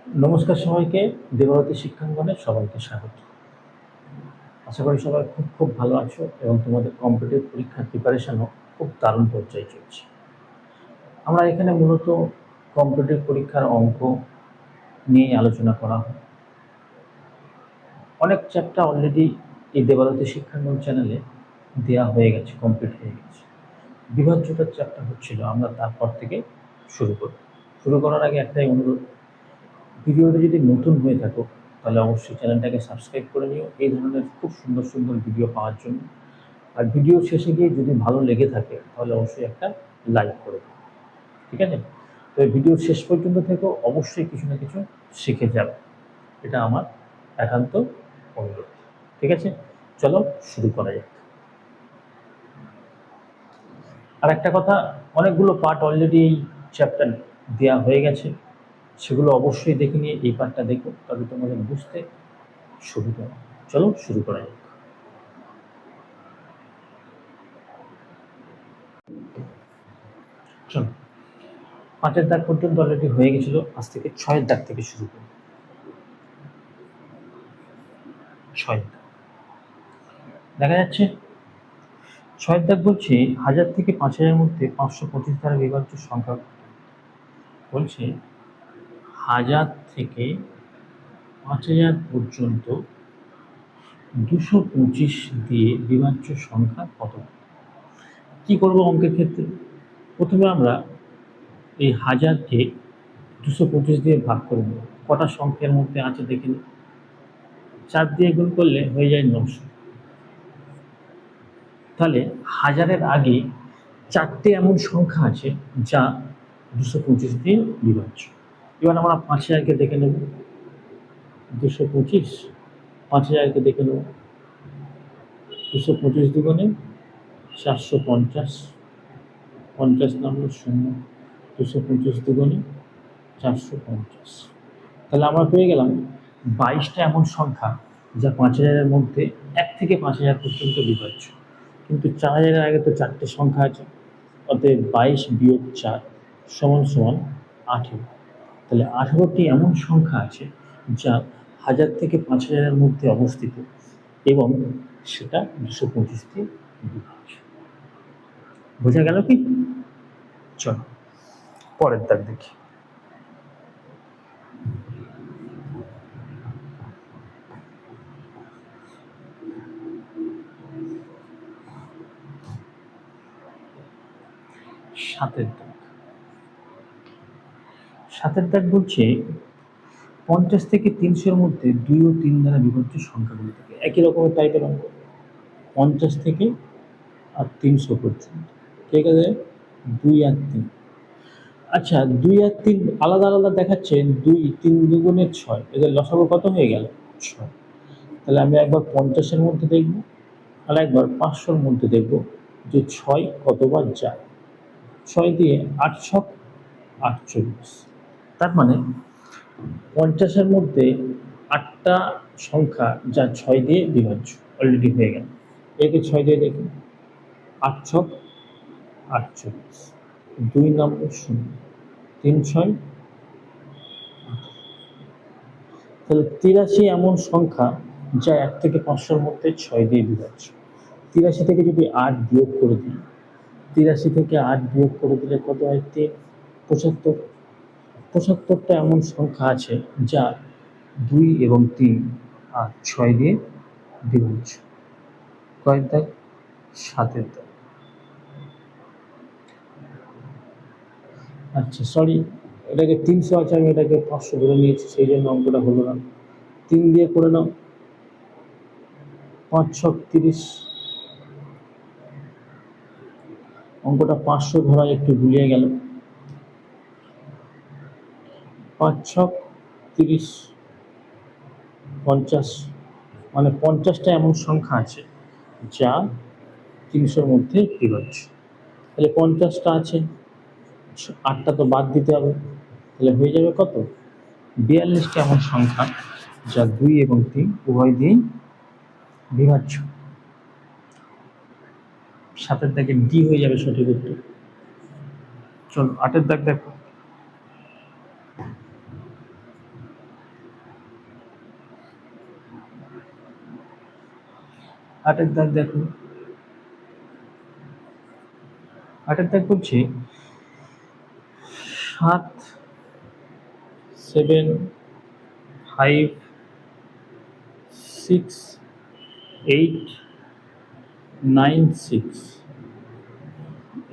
নমস্কার সবাইকে। দেবারতী শিক্ষাঙ্গনে সবাইকে স্বাগত। আশা করি সবাই খুব খুব ভালো আছো এবং তোমাদের কম্পিটিটিভ পরীক্ষার প্রিপারেশনও খুব দারুণ পর্যায়ে চলছে। আমরা এখানে মূলত কম্পিটিটিভ পরীক্ষার অঙ্ক নিয়ে আলোচনা করা হয়। অনেক চ্যাপ্টার অলরেডি এই দেবারতী শিক্ষাঙ্গন চ্যানেলে দেওয়া হয়ে গেছে, কমপ্লিট হয়ে গেছে। বিভাজ্যতার চ্যাপ্টার হচ্ছিল, আমরা তারপর থেকে শুরু করব। শুরু করার আগে একটাই অনুরোধ, ভিডিওটা যদি নতুন হয়ে থাকো তাহলে অবশ্যই চ্যানেলটাকে সাবস্ক্রাইব করে নিও এই ধরনের খুব সুন্দর সুন্দর ভিডিও পাওয়ার জন্য। আর ভিডিও শেষে গিয়ে যদি ভালো লেগে থাকে তাহলে অবশ্যই একটা লাইক করে দিও, ঠিক আছে? তো এই ভিডিওর শেষ পর্যন্ত থেকেও অবশ্যই কিছু না কিছু শিখে যাবে, এটা আমার একান্ত অনুরোধ, ঠিক আছে? চলো শুরু করা যাক। আর একটা কথা, অনেকগুলো পার্ট অলরেডি এই চ্যাপ্টার দেওয়া হয়ে গেছে, সেগুলো অবশ্যই দেখে নিয়ে এই পার্টটা দেখো, তবে তোমাদের বুঝতে সুবিধা হবে। চলো শুরু করা যাক। চলো, 5-এর দাগ পর্যন্ত অলরেডি হয়ে গেছিল, আজ থেকে 6-এর দাগ থেকে শুরু করব। 6-এর দাগ দেখা যাচ্ছে। 6-এর দাগ বলছে 1000 থেকে 5000-এর মধ্যে 525 দ্বারা বিভাজ্য সংখ্যা বলছে 1000 থেকে 5000 পর্যন্ত 225 দিয়ে বিভাজ্য সংখ্যা কত? কি করব অঙ্কের ক্ষেত্রে? প্রথমে আমরা এই 1000-কে 225 দিয়ে ভাগ করে নেব। কটা সংখ্যার মধ্যে আছে দেখে নিই। 4 দিয়ে গুণ করলে হয়ে যায় 900। তাহলে 1000-এর আগে 4টে এমন সংখ্যা আছে যা 225 দিয়ে বিভাজ্য। এবার আমরা 5000-কে দেখে নেব। 225, 5000-কে দেখে নেব। 225 দুগুণে 450, 50 নামলো 0, 225 দুগুণে 450। তাহলে আমরা পেয়ে গেলাম 22টা এমন সংখ্যা যা 5000-এর মধ্যে 1 থেকে 5000 পর্যন্ত বিভাজ্য। কিন্তু 4000-এর আগে তো 4টে সংখ্যা আছে, অতএব 22 বিয়োগ 4 সমান সমান 18। তাহলে 18টি এমন সংখ্যা আছে যা 1000 থেকে 5000-এর মধ্যে অবস্থিত এবং সেটা 225 দিয়ে বিভাজ্য। বোঝা গেল কি? চলো পরের দাগ দেখি। 7-এর দাগ। 7-এর দাগ বলছে 50 থেকে 300-এর মধ্যে 2 ও 3 দ্বারা বিভাজ্য সংখ্যাগুলি থেকে। একই রকমের টাইপের অঙ্ক, 50 থেকে আর 300 পর্যন্ত, ঠিক আছে? 2 আর 3। আচ্ছা, 2 আর 3 আলাদা আলাদা দেখাচ্ছে। 2, 3 দুগুণে 6, এদের লসাগু কত হয়ে গেল? 6। তাহলে আমি একবার 50-এর মধ্যে দেখব আর একবার 500-র মধ্যে দেখব যে 6 কতবার যায়। 6 দিয়ে 8 ছক 48। তার মানে 50-এর মধ্যে 8টা সংখ্যা যা 6 দিয়ে বিভাজ্য অলরেডি হয়ে গেল। একে 6 দিয়ে দেখি। 8 ছক 48, 2 নম্বর 0, 3 6। তাহলে 83 এমন সংখ্যা যা 1 থেকে 500-র মধ্যে 6 দিয়ে বিভাজ্য। 83 থেকে যদি 8 বিয়োগ করে দিই, 83 থেকে 8 বিয়োগ করে দিলে কত হয়? 3, 75। 75টা এমন সংখ্যা আছে যা 2 এবং 3 আর 6 দিয়ে বিভাজ্য। কয়ের দাগ? 7-এর দাগ। আচ্ছা সরি, এটাকে 300 আছে, আমি এটাকে 500 ধরে নিয়েছি, সেই জন্য অঙ্কটা হলো না। 3 দিয়ে করে নাও। 5 ছক 30। অঙ্কটা 500 ধরা একটু গুলিয়ে গেল। 5 ছক 30, 50। মানে 50টা এমন সংখ্যা আছে যা 300-র মধ্যে বিভাজ্য। তাহলে 50টা আছে, 8টা তো বাদ দিতে হবে। তাহলে হয়ে যাবে কত? 42টা এমন সংখ্যা যা 2 এবং 3 উভয় দিয়েই বিভাজ্য। 7-এর দাগে ডি হয়ে যাবে সঠিক উত্তর। চলো 8-এর দাগ দেখো। আটের দাগ দেখো, আটের দাগ বলছে 7, 7, 5, 6, 8, 9, 6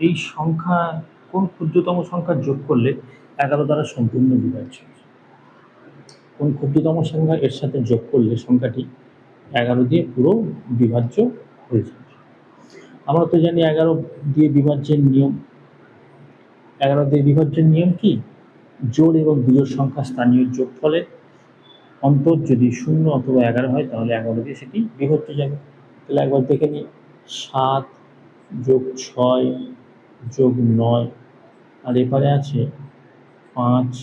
এই সংখ্যা কোন ক্ষুদ্রতম সংখ্যা যোগ করলে 11 দ্বারা সম্পূর্ণ বিভাজ্য? কোন ক্ষুদ্রতম সংখ্যা এর সাথে যোগ করলে সংখ্যাটি 11 দিয়ে পুরো বিভাজ্য হয়ে যাবে? আমরা তো জানি 11 দিয়ে বিভাজ্যের নিয়ম। 11 দিয়ে বিভাজ্যের নিয়ম কি? জোড় এবং বিজোড় সংখ্যা স্থানীয় যোগফলের অন্তর যদি 0 অথবা 11 হয় তাহলে 11 দিয়ে সেটি বিভাজ্য যাবে। তাহলে একবার দেখে নিই, 7 যোগ 6 যোগ 9, আর এপারে আছে 5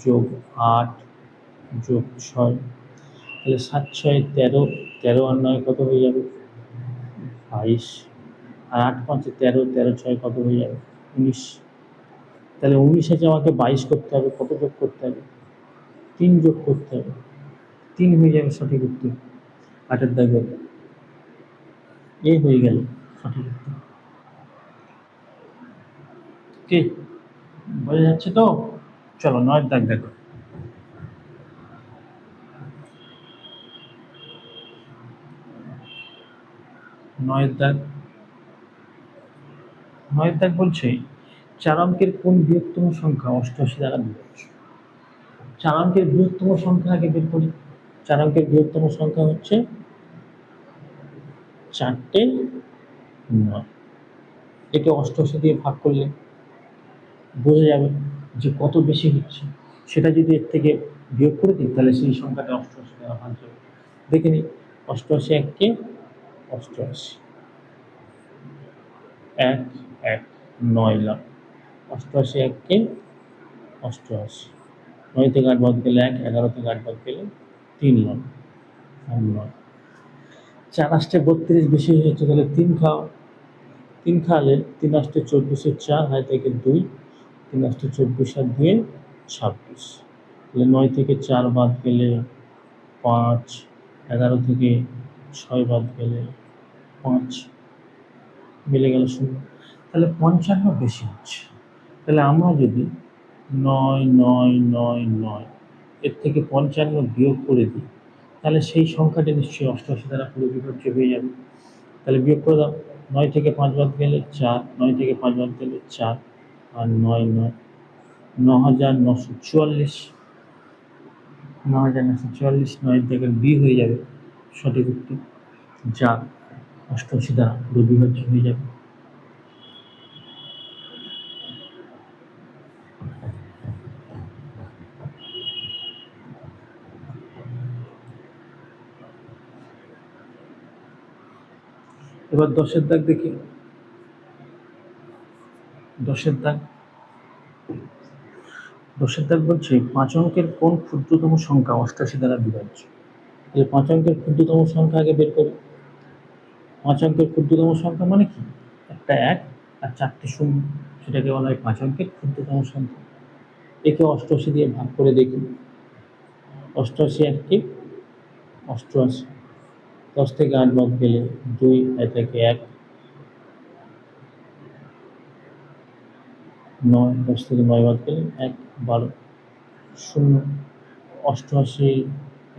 যোগ 8 যোগ 6, তাহলে 7, 6, 13, 13 আর 9 কত হয়ে যাবে? 22, আর 8, 5, 13, 13, 6 কত হয়ে যাবে? 19। তাহলে 19 আছে আমাকে 22 করতে হবে, কত যোগ করতে হবে? 3 যোগ করতে হবে, 3 হয়ে যাবে সঠিক উত্তর। 8-এর দাগে এ হয়ে গেল সঠিক উত্তর। কি বোঝা যাচ্ছে তো? চলো 9-এর দাগ দেখো। 9-এর দাগ, 9-এর দাগ বলছে 4 অঙ্কের কোন বৃহত্তম সংখ্যা 88 দ্বারা বিভাজ্য? 4 অঙ্কের বৃহত্তম সংখ্যা আগে বের করি। 4 অঙ্কের বৃহত্তম সংখ্যা হচ্ছে 4টে 9। একে 88 দিয়ে ভাগ করলে বোঝা যাবে যে কত বেশি হচ্ছে। সেটা যদি এর থেকে বিয়োগ করে দিই তাহলে সেই সংখ্যাটা 88 দ্বারা ভাজ্য হবে। দেখে নিই, 88 এককে 88, 1, 1, 9 লাখ, 88 এককে 88, 9 থেকে 8 বাদ গেলে 1, 11 থেকে 8 বাদ গেলে 3 লাখ আর 9। 4 আসতে 32 বেশি হয়েছে, তাহলে 3 খাও। 3 খাওয়ালে 3 আসতে 24, 4 হাই থেকে 2, 3 আসতে 24 আর 2 26, তাহলে 9 থেকে 4 বাদ গেলে 5, 11 থেকে 6 বাদ গেলে 5, মিলে গেল 0। তাহলে 55 বেশি হচ্ছে। তাহলে আমরা যদি 9, 9, 9, 9 এর থেকে 55 বিয়োগ করে দিই তাহলে সেই সংখ্যাটি নিশ্চয়ই 88 দ্বারা পুরো বিভাজ্য হয়ে যাবে। তাহলে বিয়োগ করে দাও, 9 থেকে 5 বাদ গেলে 4, 9 থেকে 5 বাদ গেলে 4 আর 9, 9, 9944, 9944, 9 থেকে বি হয়ে যাবে সঠিক উত্তর, যা 88 দ্বারা পুরো বিভাজ্য হয়ে যাবে। এবার 10-এর দাগ দেখি। 10-এর দাগ, 10-এর দাগ বলছে 5 অঙ্কের কোন ক্ষুদ্রতম সংখ্যা 88 দ্বারা বিভাজ্য? তাহলে 5 অঙ্কের ক্ষুদ্রতম সংখ্যা আগে বের করি। 5 অঙ্কের ক্ষুদ্রতম সংখ্যা মানে কি? একটা 1 আর 4টে 0, সেটাকে বলা হয় 5 অঙ্কের ক্ষুদ্রতম সংখ্যা। একে 88 দিয়ে ভাগ করে দেখি, 88 এককে 88, 10 থেকে 8 বাদ গেলে 2, এ থেকে 1, 9, 10 থেকে 9 বাদ গেলে 1, 12, 0, 88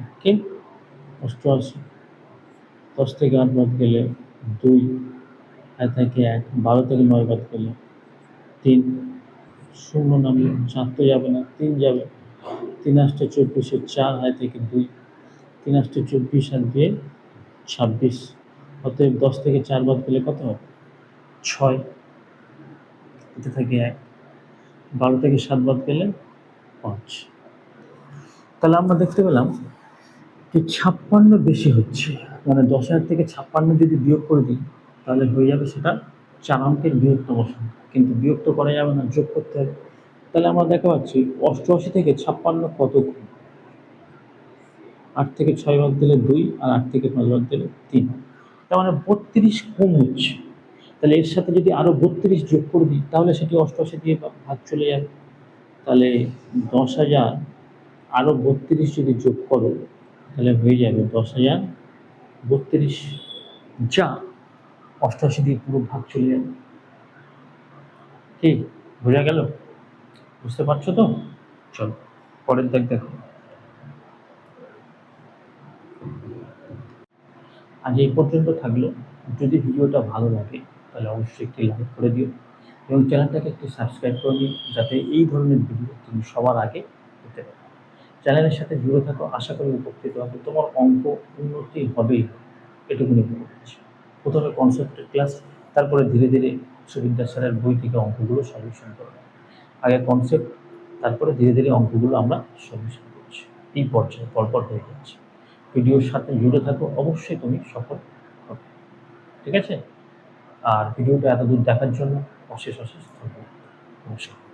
এককে 88, 10 থেকে 8 বাদ গেলে 2, এ থেকে 1, 12 থেকে 9 বাদ গেলে 3, 0 নামলো, 4 তো যাবে না, 3 যাবে, 3 আসতে 24, 4 হাই থেকে 2, 3 আসতে 24 আর 2 26, অতএব 10 থেকে 4 বাদ গেলে কত হবে? 6, এতে থাকে 1, 12 থেকে 7 বাদ গেলে 5। তাহলে আমরা দেখতে পেলাম যে 56 বেশি হচ্ছে, মানে 10,000 থেকে 56 যদি বিয়োগ করে দিই তাহলে হয়ে যাবে সেটা 4 অঙ্কের বৃহত্তম সংখ্যা। কিন্তু বিয়োগ তো করা যাবে না, যোগ করতে হবে। তাহলে আমরা দেখতে পাচ্ছি 88 থেকে 56 কত কম? 8 থেকে 6 বাদ দিলে 2 আর 8 থেকে 5 বাদ দিলে 3, তার মানে 32 কম হচ্ছে। তাহলে এর সাথে যদি আরও 32 যোগ করে দিই তাহলে সেটি 88 দিয়ে ভাগ চলে যাবে। তাহলে 10,000 আরও 32 যদি যোগ করো তাহলে হয়ে যাবে 10,032। যা 88 দিয়ে পুরো ভাগ চলে যাবে। কি বোঝা গেল? বুঝতে পারছো তো? চলো পরের দাগ দেখো। আজ এই পর্যন্ত থাকলো। যদি ভিডিওটা ভালো লাগে তাহলে অবশ্যই একটি লাইক করে দিও এবং চ্যানেলটাকে একটি সাবস্ক্রাইব করে নিও, যাতে এই ধরনের ভিডিও তুমি সবার আগে পেতে পারো। চ্যানেলের সাথে জুড়ে থাকো, আশা করি উপকৃত হবে। তোমার অঙ্ক উন্নতি হবেই, এটুকুনি বলে দিচ্ছি। প্রথমে কনসেপ্টের ক্লাস, তারপরে ধীরে ধীরে সুবিদ্যা স্যারের বই থেকে অঙ্কগুলো সলিউশন করো। আগে কনসেপ্ট, তারপরে ধীরে ধীরে অঙ্কগুলো আমরা সলিউশন করছি। এই পর্যায়ে পরপর হয়ে যাচ্ছে। ভিডিওর সাথে জুড়ে থাকো, অবশ্যই তুমি সফল হবে। ঠিক আছে? আর ভিডিওটা এতদূর দেখার জন্য অশেষ অশেষ ধন্যবাদ। নমস্কার।